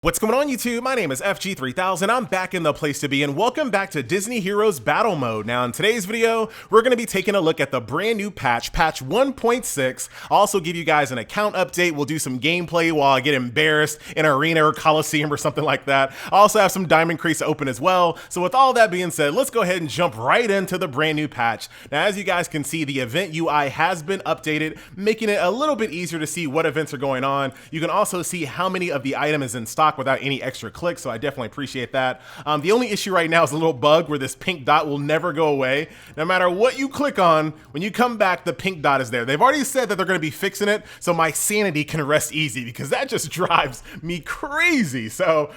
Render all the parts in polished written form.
What's going on YouTube? My name is FG3000. I'm back in the place to be and welcome back to Disney Heroes Battle Mode. Now in today's video, we're going to be taking a look at the brand new patch 1.6. I'll also give you guys an account update. We'll do some gameplay while I get embarrassed in an arena or coliseum or something like that. I also have some diamond crates to open as well. So with all that being said, let's go ahead and jump right into the brand new patch. Now as you guys can see, the event UI has been updated, making it a little bit easier to see what events are going on. You can also see how many of the item is in stock without any extra clicks, so I definitely appreciate that. The only issue right now is a little bug where this pink dot will never go away. No matter what you click on, when you come back, the pink dot is there. They've already said that they're going to be fixing it, so my sanity can rest easy because that just drives me crazy. So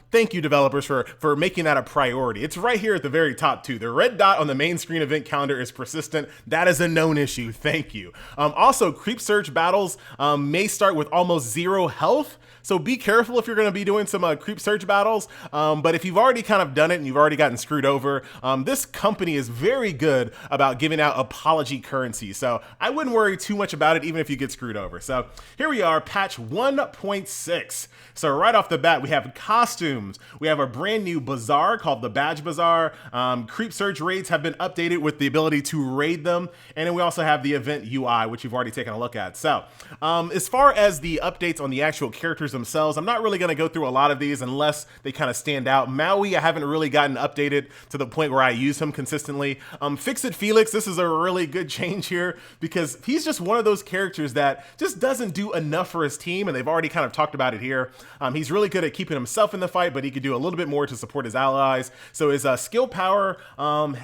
thank you developers for making that a priority. It's right here at the very top too. The red dot on the main screen event calendar is persistent. That is a known issue. Thank you. Also, creep surge battles may start with almost 0 health. So be careful if you're going to be doing some creep surge battles. But if you've already kind of done it and you've already gotten screwed over, this company is very good about giving out apology currency. So I wouldn't worry too much about it, even if you get screwed over. So here we are, patch 1.6. So right off the bat, we have costumes. We have a brand new bazaar called the Badge Bazaar. Creep surge raids have been updated with the ability to raid them. And then we also have the event UI, which you've already taken a look at. So as far as the updates on the actual characters themselves, I'm not really going to go through a lot of these unless they kind of stand out. Maui, I haven't really gotten updated to the point where I use him consistently. Fix-It Felix, this is a really good change here because he's just one of those characters that just doesn't do enough for his team, and they've already kind of talked about it here. He's really good at keeping himself in the fight, but he could do a little bit more to support his allies. So his skill power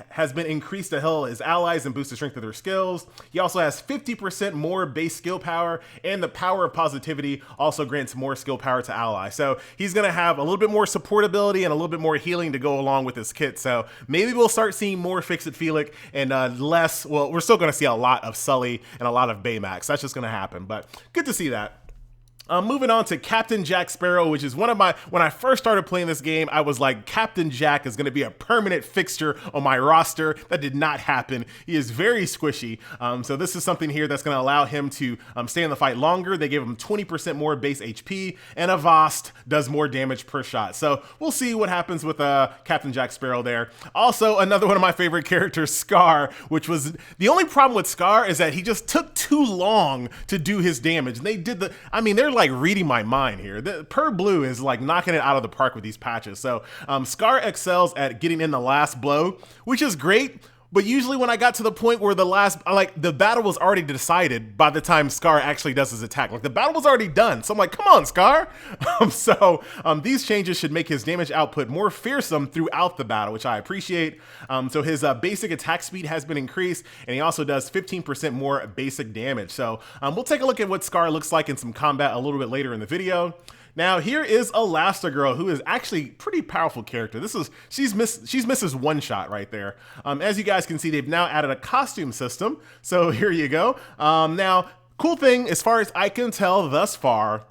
has been increased to heal his allies and boost the strength of their skills. He also has 50% more base skill power, and the power of positivity also grants more skill power to allies. So he's going to have a little bit more supportability and a little bit more healing to go along with his kit. So maybe we'll start seeing more Fix-It Felix and less, well, we're still going to see a lot of Sully and a lot of Baymax. That's just going to happen, but good to see that. Moving on to Captain Jack Sparrow, which is one of my, when I first started playing this game, I was like, Captain Jack is going to be a permanent fixture on my roster. That did not happen. He is very squishy. So this is something here that's going to allow him to stay in the fight longer. They gave him 20% more base HP, and Avast does more damage per shot. So we'll see what happens with Captain Jack Sparrow there. Also, another one of my favorite characters, Scar, which was, the only problem with Scar is that he just took too long to do his damage. And they did the, I mean, they're like reading my mind here. The Per Blue is like knocking it out of the park with these patches. So Scar excels at getting in the last blow, which is great. But usually when I got to the point where the battle was already decided by the time Scar actually does his attack. Like the battle was already done. So I'm like, come on, Scar. These changes should make his damage output more fearsome throughout the battle, which I appreciate. So his basic attack speed has been increased, and he also does 15% more basic damage. So we'll take a look at what Scar looks like in some combat a little bit later in the video. Now here is Elastigirl, who is actually a pretty powerful character. She's Mrs. One Shot right there. As you guys can see, they've now added a costume system. So here you go. Now, cool thing, as far as I can tell thus far,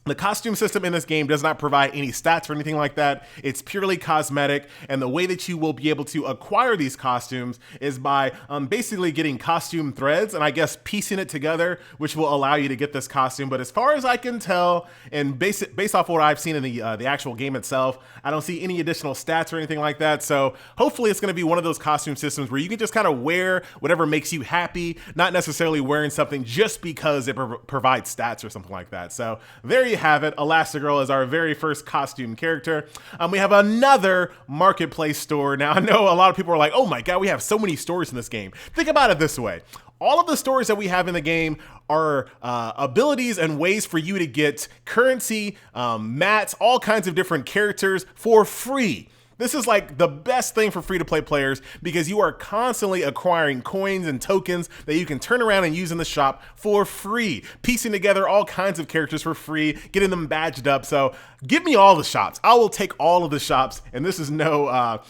the costume system in this game does not provide any stats or anything like that. It's purely cosmetic, and the way that you will be able to acquire these costumes is by basically getting costume threads and I guess piecing it together, which will allow you to get this costume. But as far as I can tell, and based off what I've seen in the actual game itself, I don't see any additional stats or anything like that. So hopefully it's going to be one of those costume systems where you can just kind of wear whatever makes you happy, not necessarily wearing something just because it provides stats or something like that. So there you have it. Elastigirl is our very first costume character. We have another marketplace store. Now I know a lot of people are like, oh my god, we have so many stores in this game. Think about it this way. All of the stores that we have in the game are abilities and ways for you to get currency, mats, all kinds of different characters for free. This is like the best thing for free-to-play players because you are constantly acquiring coins and tokens that you can turn around and use in the shop for free, piecing together all kinds of characters for free, getting them badged up. So give me all the shops. I will take all of the shops, and this is no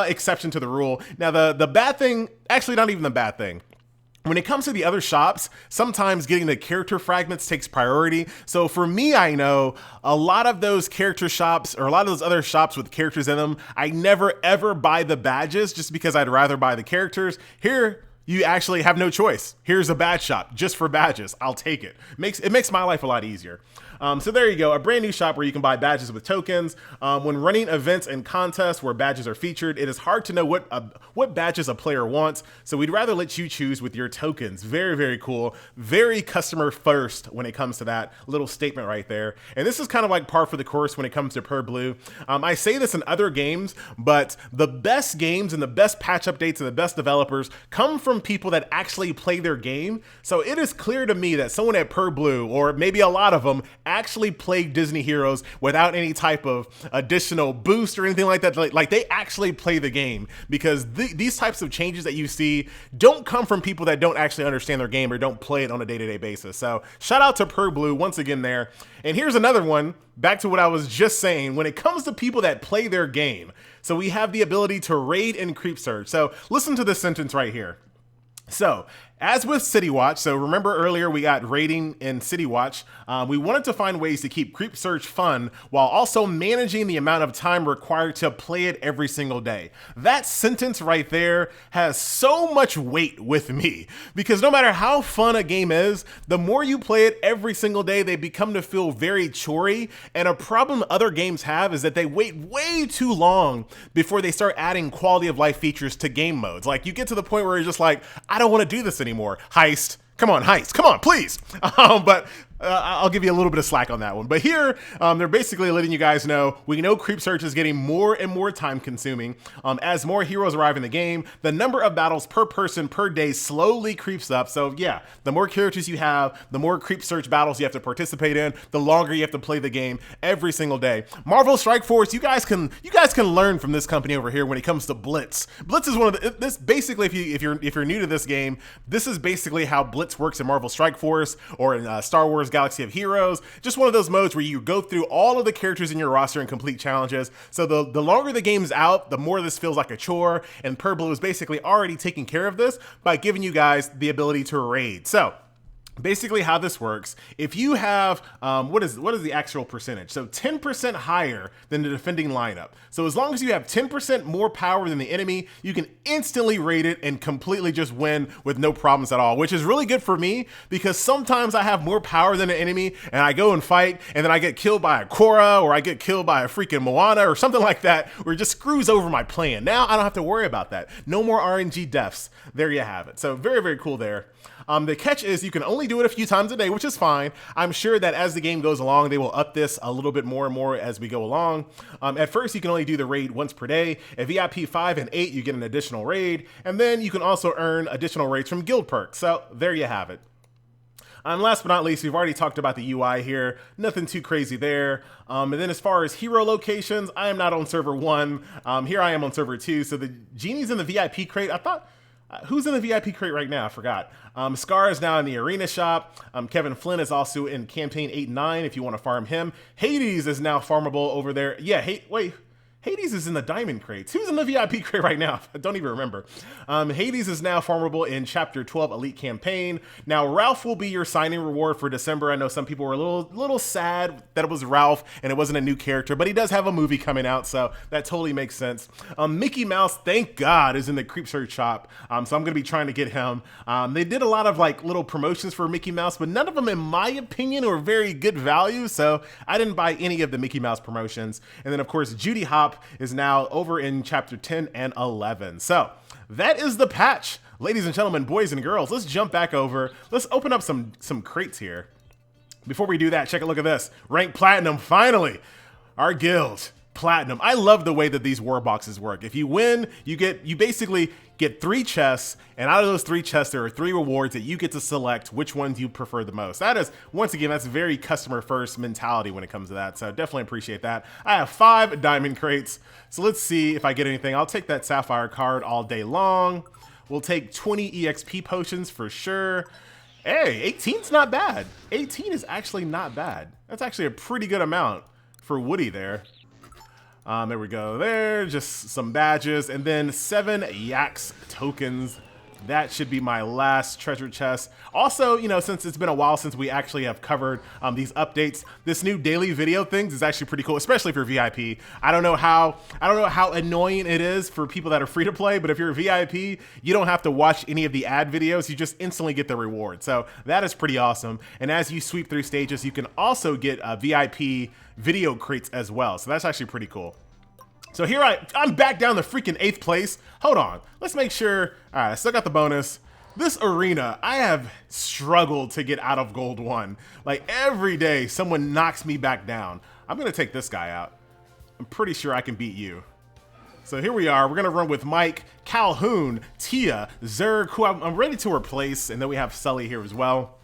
exception to the rule. Now, the bad thing, actually not even the bad thing, when it comes to the other shops, sometimes getting the character fragments takes priority. So for me, I know a lot of those character shops or a lot of those other shops with characters in them, I never ever buy the badges just because I'd rather buy the characters. Here, you actually have no choice. Here's a badge shop just for badges. I'll take it. It makes my life a lot easier. So there you go, a brand new shop where you can buy badges with tokens. When running events and contests where badges are featured, it is hard to know what badges a player wants, so we'd rather let you choose with your tokens. Very, very cool. Very customer first when it comes to that little statement right there. And this is kind of like par for the course when it comes to Per Blue. I say this in other games, but the best games and the best patch updates and the best developers come from people that actually play their game. So it is clear to me that someone at Per Blue, or maybe a lot of them, actually played Disney Heroes without any type of additional boost or anything like that. Like they actually play the game, because these types of changes that you see don't come from people that don't actually understand their game or don't play it on a day-to-day basis. So shout out to Per Blue once again there. And here's another one, back to what I was just saying, when it comes to people that play their game. So we have the ability to raid and creep search. So listen to this sentence right here. So, as with City Watch, so remember earlier we got raiding in City Watch, we wanted to find ways to keep creep search fun while also managing the amount of time required to play it every single day. That sentence right there has so much weight with me, because no matter how fun a game is, the more you play it every single day, they become to feel very chorey. And a problem other games have is that they wait way too long before they start adding quality of life features to game modes. Like you get to the point where you're just like, I don't want to do this anymore. Heist. Come on, heist. Come on, please. But I'll give you a little bit of slack on that one. But here, they're basically letting you guys know, we know creep search is getting more and more time consuming. As more heroes arrive in the game, the number of battles per person per day slowly creeps up. So yeah, the more characters you have, the more creep search battles you have to participate in, the longer you have to play the game every single day. Marvel Strike Force, you guys can learn from this company over here when it comes to Blitz. Blitz is one of this basically, if you're new to this game, this is basically how Blitz works in Marvel Strike Force or in Star Wars Galaxy of Heroes. Just one of those modes where you go through all of the characters in your roster and complete challenges. So the longer the game's out, the more this feels like a chore, and Per Blue is basically already taking care of this by giving you guys the ability to raid. So basically how this works, if you have, what is the actual percentage? So 10% higher than the defending lineup. So as long as you have 10% more power than the enemy, you can instantly raid it and completely just win with no problems at all, which is really good for me, because sometimes I have more power than the enemy and I go and fight and then I get killed by a Korra, or I get killed by a freaking Moana or something like that, where it just screws over my plan. Now I don't have to worry about that. No more RNG deaths. There you have it. So very, very cool there. The catch is you can only do it a few times a day, which is fine. I'm sure that as the game goes along, they will up this a little bit more and more as we go along. At first, you can only do the raid once per day. At VIP 5 and 8, you get an additional raid, and then you can also earn additional raids from guild perks. So there you have it. And last but not least, we've already talked about the UI here. Nothing too crazy there. And then as far as hero locations, I am not on server 1. Here I am on server 2. So the genie's in the VIP crate. I thought, who's in the VIP crate right now? I forgot. Scar is now in the arena shop. Kevin Flynn is also in campaign 8 and 9 if you want to farm him. Hades is now farmable over there. Yeah, Hades is in the diamond crates. Who's in the VIP crate right now? I don't even remember. Hades is now farmable in Chapter 12 Elite Campaign. Now, Ralph will be your signing reward for December. I know some people were a little sad that it was Ralph and it wasn't a new character, but he does have a movie coming out, so that totally makes sense. Mickey Mouse, thank God, is in the Creep Search shop, so I'm going to be trying to get him. They did a lot of like little promotions for Mickey Mouse, but none of them, in my opinion, were very good value, so I didn't buy any of the Mickey Mouse promotions. And then, of course, Judy Hopps is now over in Chapter 10 and 11. So that is the patch. Ladies and gentlemen, boys and girls, let's jump back over. Let's open up some crates here. Before we do that, check a look at this. Rank Platinum, finally. Our guild, Platinum. I love the way that these war boxes work. If you win, you basically get 3 chests, and out of those 3 chests, there are 3 rewards that you get to select which ones you prefer the most. That is, once again, that's very customer first mentality when it comes to that, so definitely appreciate that. I have 5 diamond crates, so let's see if I get anything. I'll take that sapphire card all day long. We'll take 20 EXP potions for sure. Hey, 18's not bad. 18 is actually not bad. That's actually a pretty good amount for Woody there. There we go there, just some badges, and then 7 Yaks tokens. That should be my last treasure chest. Also, you know, since it's been a while since we actually have covered these updates, this new daily video things is actually pretty cool, especially if you're VIP. I don't know how annoying it is for people that are free to play, but if you're a VIP, you don't have to watch any of the ad videos. You just instantly get the reward. So that is pretty awesome. And as you sweep through stages, you can also get VIP video crates as well. So that's actually pretty cool. So here I'm back down to freaking 8th place. Hold on, let's make sure. All right, I still got the bonus. This arena, I have struggled to get out of gold 1. Like every day, someone knocks me back down. I'm gonna take this guy out. I'm pretty sure I can beat you. So here we are, we're gonna run with Mike, Calhoun, Tia, Zerg, who I'm ready to replace, and then we have Sully here as well.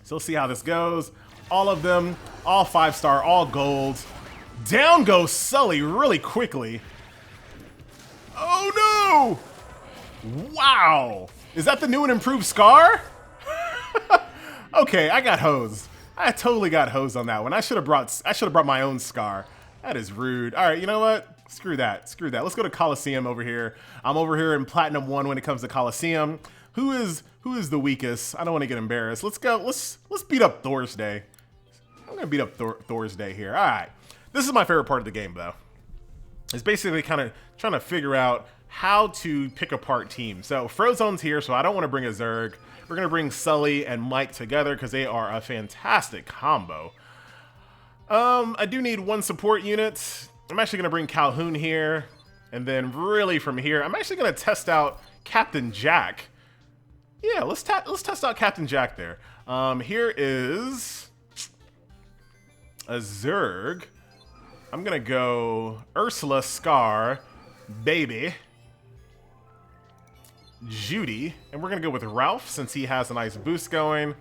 So let's see how this goes. All of them, all 5-star, all gold. Down goes Sully really quickly. Oh no! Wow! Is that the new and improved Scar? Okay, I got hosed. I totally got hosed on that one. I should have brought my own Scar. That is rude. All right, you know what? Screw that. Screw that. Let's go to Coliseum over here. I'm over here in Platinum 1 when it comes to Coliseum. Who is the weakest? I don't want to get embarrassed. Let's go. Let's beat up Thursday. I'm gonna beat up Thursday here. All right. This is my favorite part of the game, though. It's basically kind of trying to figure out how to pick apart teams. So Frozone's here, so I don't want to bring a Zerg. We're going to bring Sully and Mike together because they are a fantastic combo. I do need 1 support unit. I'm actually going to bring Calhoun here. And then really from here, I'm actually going to test out Captain Jack. Yeah, let's test out Captain Jack there. Here is a Zerg. I'm gonna go Ursula, Scar, Baby, Judy, and we're gonna go with Ralph since he has a nice boost going.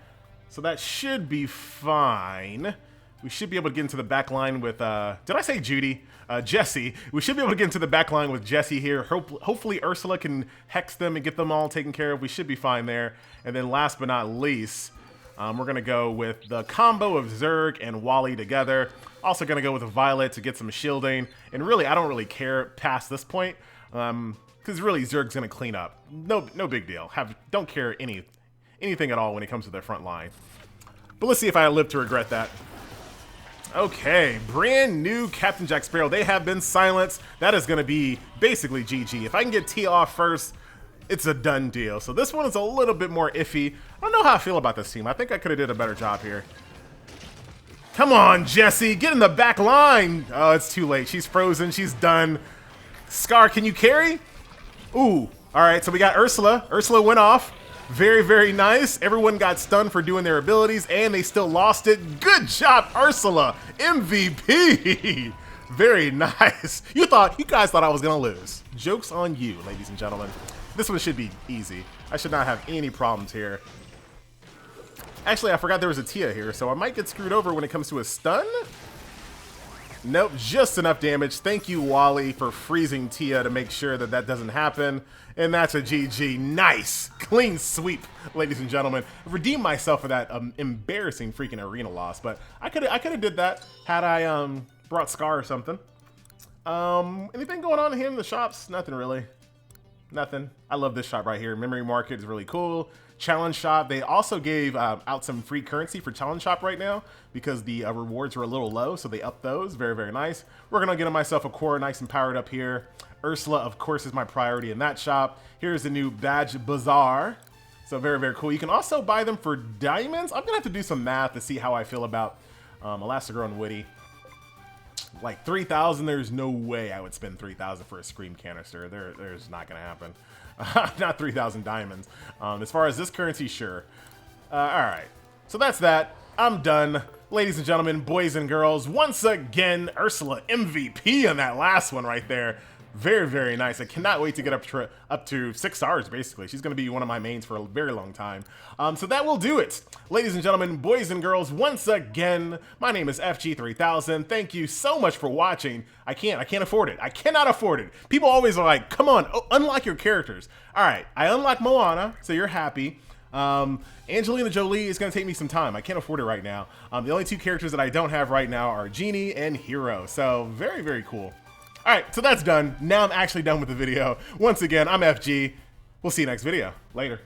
So that should be fine. We should be able to get into the back line with, did I say Judy? Jesse. We should be able to get into the back line with Jesse here. Hopefully Ursula can hex them and get them all taken care of. We should be fine there. And then last but not least, we're gonna go with the combo of Zerg and Wally together. Also gonna go with Violet to get some shielding. And really, I don't really care past this point, because really Zerg's gonna clean up. No big deal. Don't care anything at all when it comes to their front line. But let's see if I live to regret that. Okay, brand new Captain Jack Sparrow. They have been silenced. That is gonna be basically GG. If I can get T off first, it's a done deal. So this one is a little bit more iffy. I don't know how I feel about this team. I think I could have did a better job here. Come on, Jesse, get in the back line. Oh, it's too late. She's frozen. She's done. Scar, can you carry? Ooh, all right, so we got Ursula. Ursula went off. Very, very nice. Everyone got stunned for doing their abilities, and they still lost it. Good job, Ursula. MVP. Very nice. You guys thought I was gonna lose. Joke's on you, ladies and gentlemen. This one should be easy. I should not have any problems here. Actually, I forgot there was a Tia here, so I might get screwed over when it comes to a stun. Nope, just enough damage. Thank you, Wally, for freezing Tia to make sure that that doesn't happen. And that's a GG. Nice. Clean sweep, ladies and gentlemen. Redeemed myself for that embarrassing freaking arena loss, but I could have did that had I brought Scar or something. Anything going on here in the shops? Nothing really. Nothing. I love this shop right here. Memory Market is really cool. Challenge shop. They also gave out some free currency for challenge shop right now because the rewards were a little low, so they upped those. Very, very nice. We're gonna get myself a core nice and powered up here. Ursula, of course, is my priority in that shop. Here's the new badge bazaar. So very, very cool. You can also buy them for diamonds. I'm gonna have to do some math to see how I feel about Elastigirl and Witty. Like 3,000, there's no way I would spend 3,000 for a Scream canister. There's not gonna happen. Not 3,000 diamonds. As far as this currency, sure. All right, so that's that. I'm done. Ladies and gentlemen, boys and girls, once again, Ursula MVP on that last one right there. Very, very nice. I cannot wait to get up to 6 stars, basically. She's going to be one of my mains for a very long time. So that will do it. Ladies and gentlemen, boys and girls, once again, my name is FG3000. Thank you so much for watching. I can't afford it. I cannot afford it. People always are like, come on, unlock your characters. All right, I unlocked Moana, so you're happy. Angelina Jolie is going to take me some time. I can't afford it right now. The only 2 characters that I don't have right now are Genie and Hero. So very, very cool. All right, so that's done. Now I'm actually done with the video. Once again, I'm FG. We'll see you next video. Later.